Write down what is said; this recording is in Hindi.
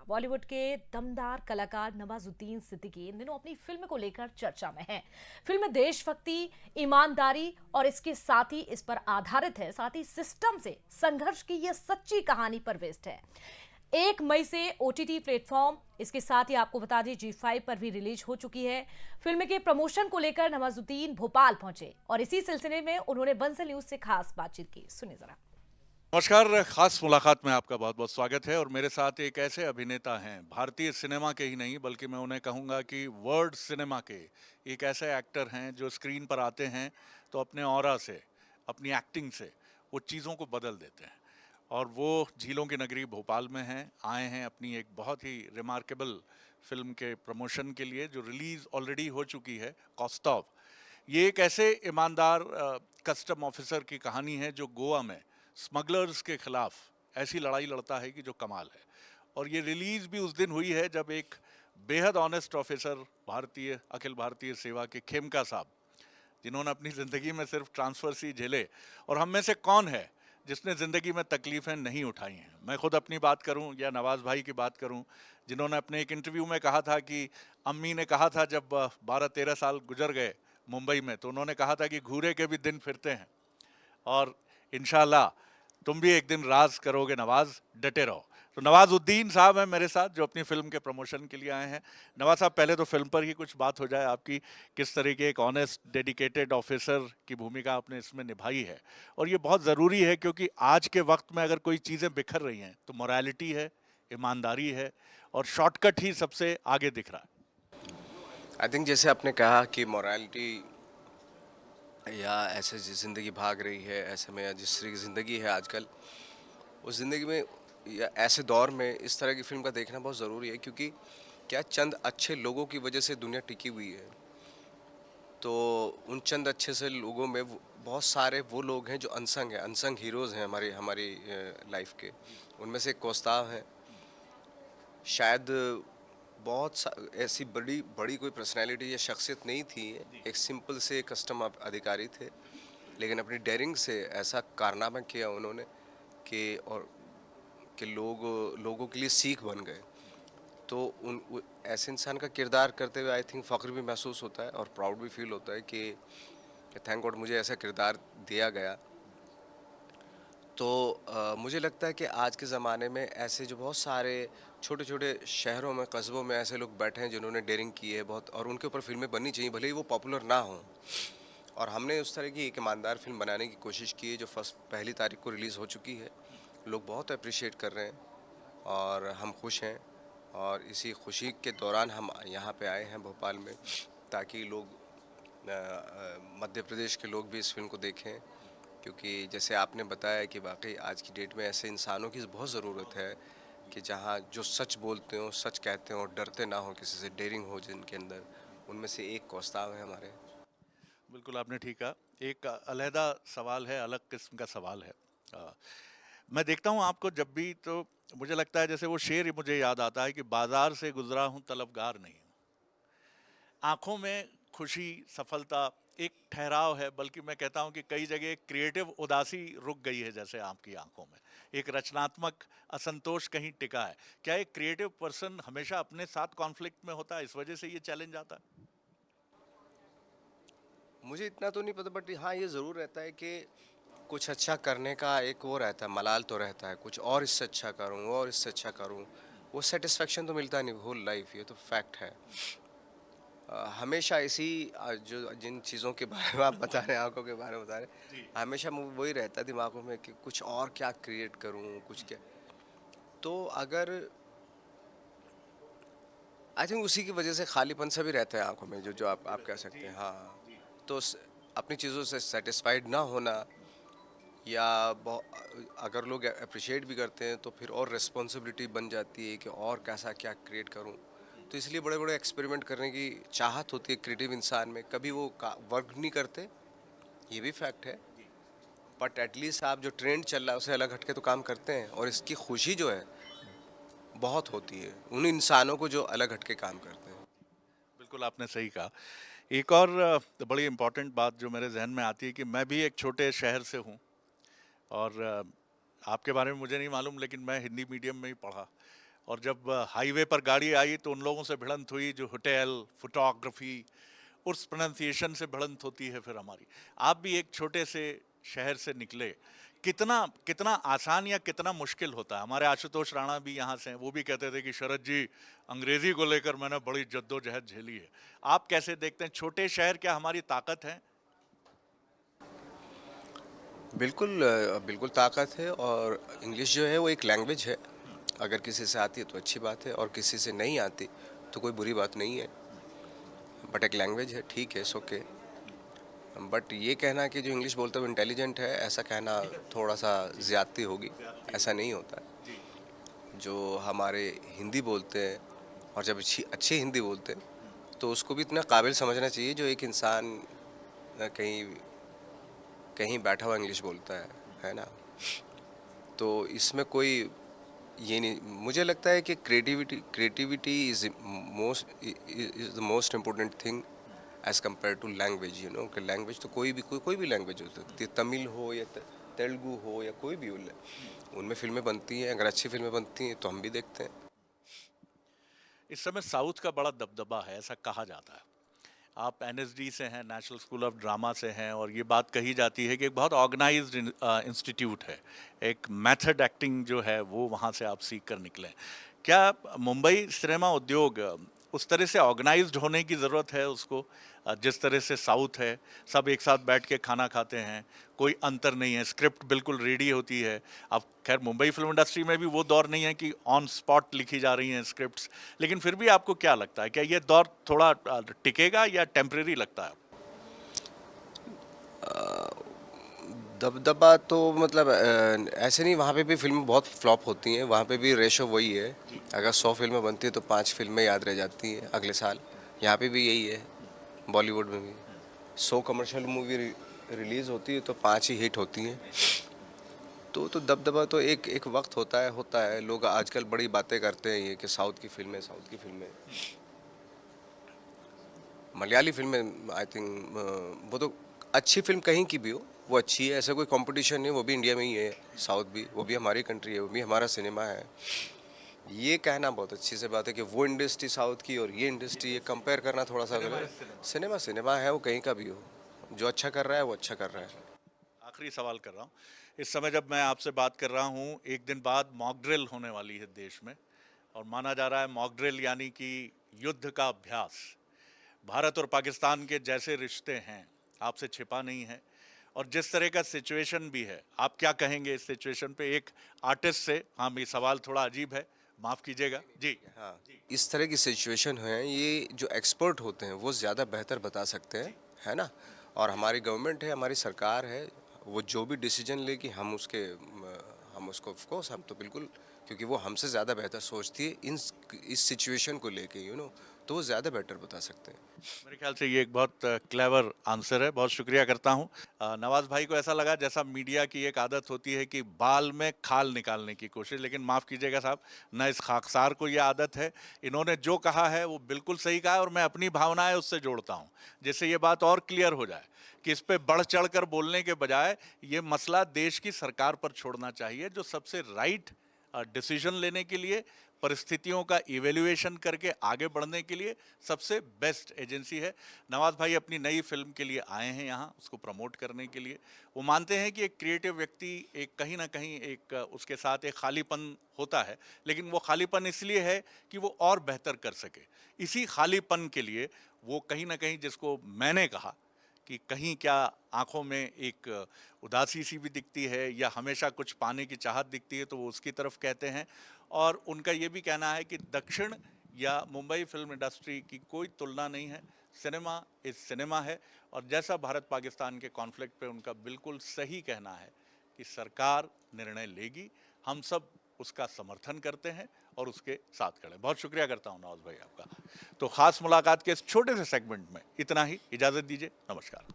बॉलीवुड के दमदार कलाकार नवाजुद्दीन सिद्दीकी इन दिनों अपनी फिल्म को लेकर चर्चा में हैं। फिल्म देशभक्ति, ईमानदारी और इसके साथ ही इस पर आधारित है, साथ ही सिस्टम से संघर्ष की यह सच्ची कहानी पर बेस्ड है। 1 मई से ओटीटी प्लेटफॉर्म, इसके साथ ही आपको बता दें जी5 पर भी रिलीज हो चुकी है। फिल्म के प्रमोशन को लेकर नवाजुद्दीन भोपाल पहुंचे और इसी सिलसिले में उन्होंने बंसल न्यूज से खास बातचीत की। सुनिए जरा। नमस्कार, खास मुलाकात में आपका बहुत बहुत स्वागत है। और मेरे साथ एक ऐसे अभिनेता हैं, भारतीय सिनेमा के ही नहीं बल्कि मैं उन्हें कहूँगा कि वर्ल्ड सिनेमा के एक ऐसे एक्टर हैं जो स्क्रीन पर आते हैं तो अपने ऑरा से, अपनी एक्टिंग से वो चीज़ों को बदल देते हैं। और वो झीलों की नगरी भोपाल में हैं, आए हैं अपनी एक बहुत ही रिमार्केबल फिल्म के प्रमोशन के लिए जो रिलीज़ ऑलरेडी हो चुकी है, कौस्तुभ। ये एक ऐसे ईमानदार कस्टम ऑफिसर की कहानी है जो गोवा में स्मगलर्स के खिलाफ ऐसी लड़ाई लड़ता है कि जो कमाल है। और ये रिलीज भी उस दिन हुई है जब एक बेहद ऑनेस्ट ऑफिसर, भारतीय अखिल भारतीय सेवा के खेमका साहब, जिन्होंने अपनी ज़िंदगी में सिर्फ ट्रांसफर ही झेले, और हम में से कौन है जिसने ज़िंदगी में तकलीफ़ें नहीं उठाई हैं। मैं खुद अपनी बात करूं या नवाज़ भाई की बात करूं, जिन्होंने अपने एक इंटरव्यू में कहा था कि अम्मी ने कहा था जब 12-13 साल गुजर गए मुंबई में, तो उन्होंने कहा था कि घूरे के भी दिन फिरते हैं और इंशाल्लाह तुम भी एक दिन राज करोगे नवाज, डटे रहो। तो नवाजुद्दीन साहब हैं मेरे साथ जो अपनी फिल्म के प्रमोशन के लिए आए हैं। नवाज साहब, पहले तो फिल्म पर ही कुछ बात हो जाए आपकी, किस तरीके एक ऑनेस्ट डेडिकेटेड ऑफिसर की भूमिका आपने इसमें निभाई है। और ये बहुत ज़रूरी है क्योंकि आज के वक्त में अगर कोई चीज़ें बिखर रही हैं तो मोरालिटी है, ईमानदारी है, और शॉर्टकट ही सबसे आगे दिख रहा है। आई थिंक जैसे आपने कहा कि मोरालिटी या ऐसे ज़िंदगी भाग रही है, ऐसे में या जिस तरह की ज़िंदगी है आजकल, उस ज़िंदगी में या ऐसे दौर में इस तरह की फ़िल्म का देखना बहुत ज़रूरी है, क्योंकि क्या चंद अच्छे लोगों की वजह से दुनिया टिकी हुई है। तो उन चंद अच्छे से लोगों में बहुत सारे वो लोग हैं जो अनसंग हीरोज़ हैं हमारी हमारी लाइफ के। उनमें से एक कौस्ताव हैं। शायद ऐसी बड़ी बड़ी कोई पर्सनैलिटी या शख्सियत नहीं थी, एक सिंपल से कस्टम अधिकारी थे, लेकिन अपनी डेयरिंग से ऐसा कारनामा किया उन्होंने कि लोगों के लिए सीख बन गए। तो ऐसे इंसान का किरदार करते हुए आई थिंक फ़ख्र भी महसूस होता है और प्राउड भी फील होता है कि थैंक गॉड मुझे ऐसा किरदार दिया गया। तो मुझे लगता है कि आज के ज़माने में ऐसे जो बहुत सारे छोटे छोटे शहरों में, कस्बों में ऐसे लोग बैठे हैं जिन्होंने डेयरिंग की है बहुत, और उनके ऊपर फिल्में बननी चाहिए भले ही वो पॉपुलर ना हों। और हमने उस तरह की एक ईमानदार फिल्म बनाने की कोशिश की है जो पहली तारीख को रिलीज़ हो चुकी है। लोग बहुत अप्रिशिएट कर रहे हैं और हम खुश हैं। और इसी खुशी के दौरान हम यहाँ पे आए हैं भोपाल में, ताकि लोग मध्य प्रदेश के लोग भी इस फिल्म को देखें, क्योंकि जैसे आपने बताया कि वाकई आज की डेट में ऐसे इंसानों की बहुत ज़रूरत है कि जहाँ जो सच बोलते हो, सच कहते हो और डरते ना हो किसी से, डेयरिंग हो जिनके अंदर। उनमें से एक कौस्ताव है हमारे। बिल्कुल आपने ठीक कहा। एक अलहदा सवाल है, अलग किस्म का सवाल है। अ, मैं देखता हूँ आपको जब भी, तो मुझे लगता है जैसे वो शेर ही मुझे याद आता है कि बाजार से गुजरा हूँ तलबगार नहीं हूँ। आंखों में खुशी, सफलता, एक ठहराव है, बल्कि मैं कहता हूँ कि कई जगह एक क्रिएटिव उदासी रुक गई है जैसे आपकी आंखों में। एक रचनात्मक असंतोष कहीं टिका है। क्या एक क्रिएटिव पर्सन हमेशा अपने साथ कॉन्फ्लिक्ट में होता है, इस वजह से ये चैलेंज आता है? मुझे इतना तो नहीं पता, बट हाँ ये ज़रूर रहता है कि कुछ अच्छा करने का एक वो रहता है, मलाल तो रहता है, कुछ और इससे अच्छा करूँ और इससे अच्छा करूँ। वो सेटिस्फेक्शन तो मिलता नहीं होल लाइफ, ये तो फैक्ट है। हमेशा इसी जो जिन चीज़ों के बारे में आप बता रहे हैं, आंखों के बारे में बता रहे जी। हैं, हमेशा वही रहता है दिमागों में कि कुछ और क्या क्रिएट करूं, कुछ क्या। तो अगर आई थिंक उसी की वजह से खालीपन सा भी रहता है आंखों में, जो जो आप कह सकते जी। हैं। हाँ, जी। तो अपनी चीज़ों से सेटिस्फाइड ना होना, या अगर लोग अप्रिशिएट भी करते हैं तो फिर और रिस्पॉन्सिबिलिटी बन जाती है कि और कैसा क्या क्रिएट करूं। तो इसलिए बड़े बड़े एक्सपेरिमेंट करने की चाहत होती है क्रिएटिव इंसान में। कभी वो वर्क नहीं करते, ये भी फैक्ट है, बट एटलीस्ट आप जो ट्रेंड चल रहा है उसे अलग हटके तो काम करते हैं, और इसकी खुशी जो है बहुत होती है उन इंसानों को जो अलग हटके काम करते हैं। बिल्कुल आपने सही कहा। एक और बड़ी इम्पोर्टेंट बात जो मेरे जहन में आती है कि मैं भी एक छोटे शहर से हूँ, और आपके बारे में मुझे नहीं मालूम लेकिन मैं हिंदी मीडियम में ही पढ़ा। और जब हाईवे पर गाड़ी आई तो उन लोगों से भिड़ंत हुई जो होटल, फोटोग्राफी, उस प्रोनाउंसिएशन से भिड़ंत होती है फिर हमारी। आप भी एक छोटे से शहर से निकले, कितना कितना आसान या कितना मुश्किल होता है? हमारे आशुतोष राणा भी यहाँ से हैं, वो भी कहते थे कि शरद जी, अंग्रेजी को लेकर मैंने बड़ी जद्दोजहद झेली है। आप कैसे देखते हैं, छोटे शहर क्या हमारी ताकत है? बिल्कुल बिल्कुल ताकत है। और इंग्लिश जो है वो एक लैंग्वेज है। अगर किसी से आती है तो अच्छी बात है, और किसी से नहीं आती तो कोई बुरी बात नहीं है। बट एक लैंग्वेज है, ठीक है, इट्स ओके। बट ये कहना कि जो इंग्लिश बोलता है वो इंटेलिजेंट है, ऐसा कहना थोड़ा सा ज़्यादती होगी। ऐसा नहीं होता है। जो हमारे हिंदी बोलते हैं, और जब अच्छी अच्छी हिंदी बोलते हैं तो उसको भी इतना काबिल समझना चाहिए जो एक इंसान कहीं कहीं बैठा हुआ इंग्लिश बोलता है ना। तो इसमें कोई ये नहीं, मुझे लगता है कि creativity is the most important thing as compare to language. You know कि लैंग्वेज तो कोई भी लैंग्वेज हो सकती है, तमिल हो या तेलुगु हो या कोई भी हो, उनमें फिल्में बनती हैं। अगर अच्छी फिल्में बनती हैं तो हम भी देखते हैं। इस समय साउथ का बड़ा दबदबा है, ऐसा कहा जाता है। आप एनएसडी से हैं, नेशनल स्कूल ऑफ ड्रामा से हैं, और ये बात कही जाती है कि एक बहुत ऑर्गेनाइज्ड इंस्टीट्यूट है, एक मेथड एक्टिंग जो है वो वहाँ से आप सीख कर निकले। क्या मुंबई सिनेमा उद्योग उस तरह से ऑर्गेनाइज्ड होने की ज़रूरत है उसको, जिस तरह से साउथ है, सब एक साथ बैठ के खाना खाते हैं, कोई अंतर नहीं है, स्क्रिप्ट बिल्कुल रेडी होती है। अब खैर मुंबई फिल्म इंडस्ट्री में भी वो दौर नहीं है कि ऑन स्पॉट लिखी जा रही हैं स्क्रिप्ट्स, लेकिन फिर भी आपको क्या लगता है, क्या ये दौर थोड़ा टिकेगा या टेम्परेरी लगता है? दबदबा तो मतलब ऐसे नहीं, वहाँ पे भी फिल्म बहुत फ्लॉप होती हैं। वहाँ पे भी रेशो वही है। अगर 100 फिल्में बनती है तो 5 फिल्में याद रह जाती हैं अगले साल। यहाँ पे भी यही है, बॉलीवुड में भी 100 कमर्शियल मूवी रिलीज़ होती है तो 5 ही हिट होती हैं। तो दबदबा तो एक एक वक्त होता है। लोग आजकल बड़ी बातें करते हैं ये कि साउथ की फिल्में, मलयाली फिल्में, आई थिंक वो तो अच्छी फिल्म कहीं की भी हो वो अच्छी है, ऐसा कोई कंपटीशन नहीं। वो भी इंडिया में ही है, साउथ भी, वो भी हमारी कंट्री है, वो भी हमारा सिनेमा है। ये कहना बहुत अच्छी से बात है कि वो इंडस्ट्री साउथ की और ये इंडस्ट्री, ये कंपेयर करना थोड़ा सा गलत। सिनेमा सिनेमा है, वो कहीं का भी हो, जो अच्छा कर रहा है वो अच्छा कर रहा है। आखिरी सवाल कर रहा हूँ, इस समय जब मैं आपसे बात कर रहा हूँ, एक दिन बाद मॉक ड्रिल होने वाली है देश में, और माना जा रहा है मॉक ड्रिल यानी कि युद्ध का अभ्यास। भारत और पाकिस्तान के जैसे रिश्ते हैं, आपसे छिपा नहीं है, और जिस तरह का सिचुएशन भी है, आप क्या कहेंगे इस सिचुएशन पे एक आर्टिस्ट से? हाँ, ये सवाल थोड़ा अजीब है, माफ कीजिएगा जी। हाँ, इस तरह की सिचुएशन है, ये जो एक्सपर्ट होते हैं वो ज़्यादा बेहतर बता सकते हैं, है ना। और हमारी गवर्नमेंट है, हमारी सरकार है, वो जो भी डिसीजन लेगी हम उसको ऑफ कोर्स, हम तो बिल्कुल, क्योंकि वो हमसे ज़्यादा बेहतर सोचती है इस सिचुएशन को लेके, यू नो, तो वो ज़्यादा बेटर बता सकते हैं। मेरे ख्याल से ये एक बहुत क्लेवर आंसर है, बहुत शुक्रिया करता हूँ। नवाज भाई को ऐसा लगा जैसा मीडिया की एक आदत होती है कि बाल में खाल निकालने की कोशिश, लेकिन माफ़ कीजिएगा साहब, न इस खाकसार को ये आदत है। इन्होंने जो कहा है वो बिल्कुल सही कहा है, और मैं अपनी भावनाएं उससे जोड़ता हूँ, जिससे ये बात और क्लियर हो जाए कि इस पे बढ़ चढ़ कर बोलने के बजाय ये मसला देश की सरकार पर छोड़ना चाहिए, जो सबसे राइट डिसीजन लेने के लिए, परिस्थितियों का इवेल्युएशन करके आगे बढ़ने के लिए सबसे बेस्ट एजेंसी है। नवाज भाई अपनी नई फिल्म के लिए आए हैं यहाँ, उसको प्रमोट करने के लिए। वो मानते हैं कि एक क्रिएटिव व्यक्ति एक कहीं ना कहीं एक उसके साथ एक खालीपन होता है, लेकिन वो खालीपन इसलिए है कि वो और बेहतर कर सके। इसी खालीपन के लिए वो कहीं ना कहीं, जिसको मैंने कहा कि कहीं क्या आंखों में एक उदासी सी भी दिखती है या हमेशा कुछ पाने की चाहत दिखती है, तो वो उसकी तरफ कहते हैं। और उनका ये भी कहना है कि दक्षिण या मुंबई फिल्म इंडस्ट्री की कोई तुलना नहीं है, सिनेमा इस सिनेमा है। और जैसा भारत पाकिस्तान के कॉन्फ्लिक्ट पे उनका बिल्कुल सही कहना है कि सरकार निर्णय लेगी, हम सब उसका समर्थन करते हैं और उसके साथ खड़े। बहुत शुक्रिया करता हूँ नवाज भाई आपका। तो खास मुलाकात के इस छोटे से सेगमेंट में इतना ही, इजाज़त दीजिए, नमस्कार।